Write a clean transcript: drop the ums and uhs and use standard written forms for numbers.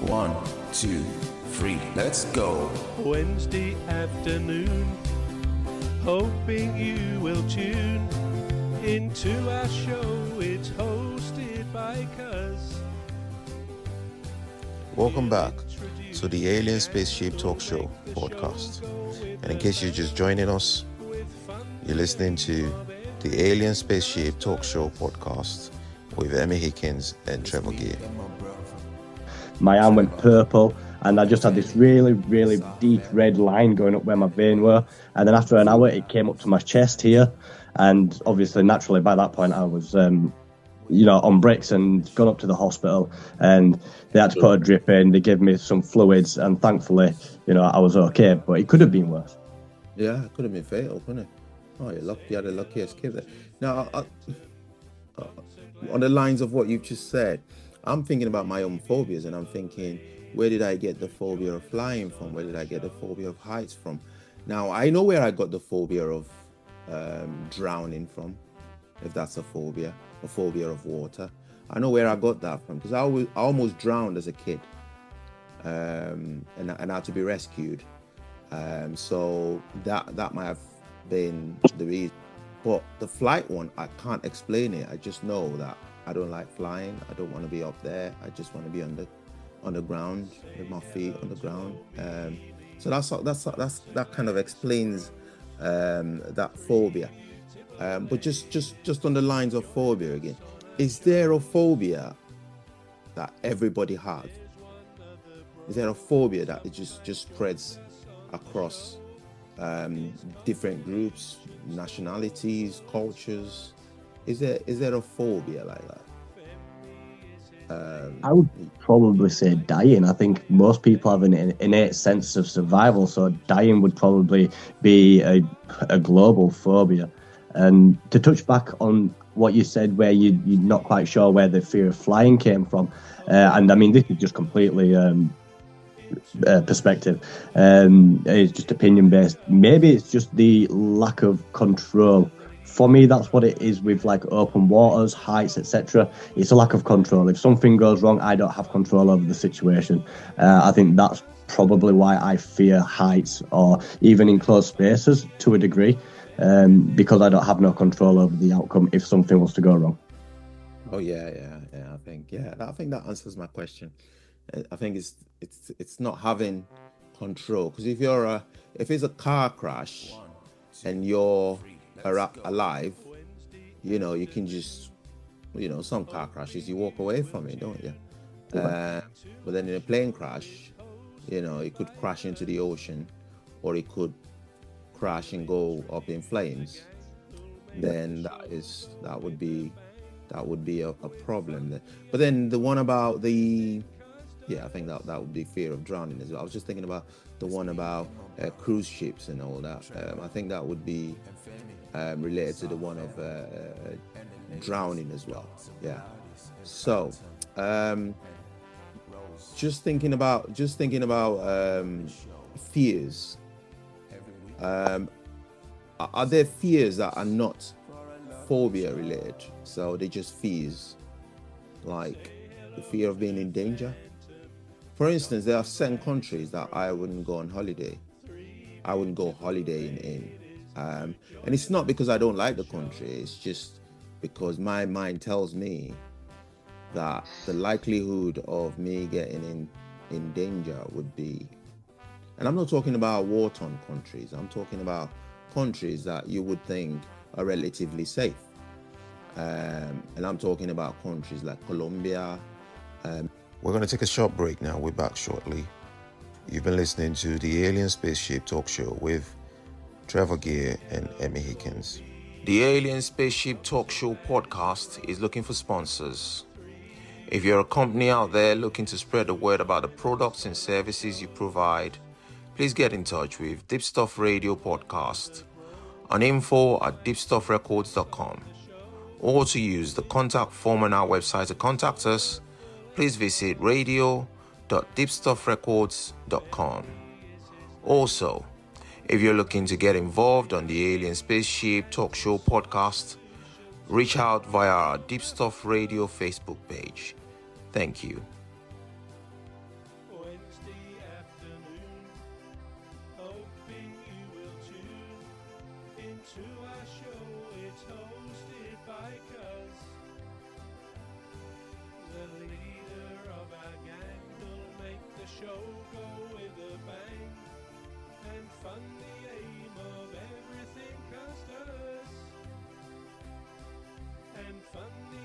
1, 2, 3, let's go. Wednesday afternoon, hoping you will tune into our show. It's hosted by Cuz. Welcome back to the Alien Spaceship Talk Show podcast. And in case you're just joining us, you're listening to the Alien Spaceship Talk Show podcast with Emmy, Hikins and Trevor. My arm went purple and I just had this really, really deep red line going up where my vein were. And then after an hour, it came up to my chest here. And obviously, naturally, by that point, I was, on bricks and gone up to the hospital. And they had to put a drip in. They gave me some fluids. And thankfully, I was okay. But it could have been worse. Yeah, it could have been fatal, couldn't it? Oh, you're lucky. You had the luckiest kid there. Now, on the lines of what you've just said, I'm thinking about my own phobias, and I'm thinking, where did I get the phobia of flying from? Where did I get the phobia of heights from? Now, I know where I got the phobia of drowning from, if that's a phobia of water. I know where I got that from, because I almost drowned as a kid, and had to be rescued. So that might have been the reason. But the flight one, I can't explain it. I just know that I don't like flying. I don't want to be up there. I just want to be on the ground with my feet on the ground. So that kind of explains that phobia. But just on the lines of phobia again, is there a phobia that everybody has? Is there a phobia that it just spreads across different groups, nationalities, cultures? Is there a phobia like that? I would probably say dying. I think most people have an innate sense of survival, so dying would probably be a global phobia. And to touch back on what you said, where you're not quite sure where the fear of flying came from, and I mean, this is just completely perspective. It's just opinion based. Maybe it's just the lack of control. For me, that's what it is with like open waters, heights, etc. It's a lack of control. If something goes wrong, I don't have control over the situation. I think that's probably why I fear heights, or even enclosed spaces to a degree, because I don't have no control over the outcome if something was to go wrong. Oh yeah. I think that answers my question. I think it's not having control, because if it's a car crash and you're alive, you can just, some car crashes you walk away from it, don't you? But then in a plane crash, it could crash into the ocean, or it could crash and go up in flames. Then that would be a problem. But then the one about I think that would be fear of drowning as well. I was just thinking about the one about cruise ships and all that. I think that would be related to the one of drowning as well. Yeah. So, just thinking about fears. Are there fears that are not phobia related? So they're just fears, like the fear of being in danger. For instance, there are certain countries that I wouldn't go on holiday. I wouldn't go holidaying in. And it's not because I don't like the country. It's just because my mind tells me that the likelihood of me getting in danger would be, and I'm not talking about war-torn countries. I'm talking about countries that you would think are relatively safe. And I'm talking about countries like Colombia. We're going to take a short break now. We're back shortly. You've been listening to the Alien Spaceship Talk Show with Trevor and Emmy Hikins. The Alien Spaceship Talk Show podcast is looking for sponsors. If you're a company out there looking to spread the word about the products and services you provide, please get in touch with Deepstuff Radio Podcast on info@deepstuffrecords.com, or to use the contact form on our website to contact us, please visit radio.deepstuffrecords.com. Also, if you're looking to get involved on the Alien Spaceship Talk Show podcast, reach out via our Deepstuff Radio Facebook page. Thank you. into our show. It's hosted by Cuz. The leader of our gang will make the show go with a bang and fund the aim of everything Cuz does. And fund the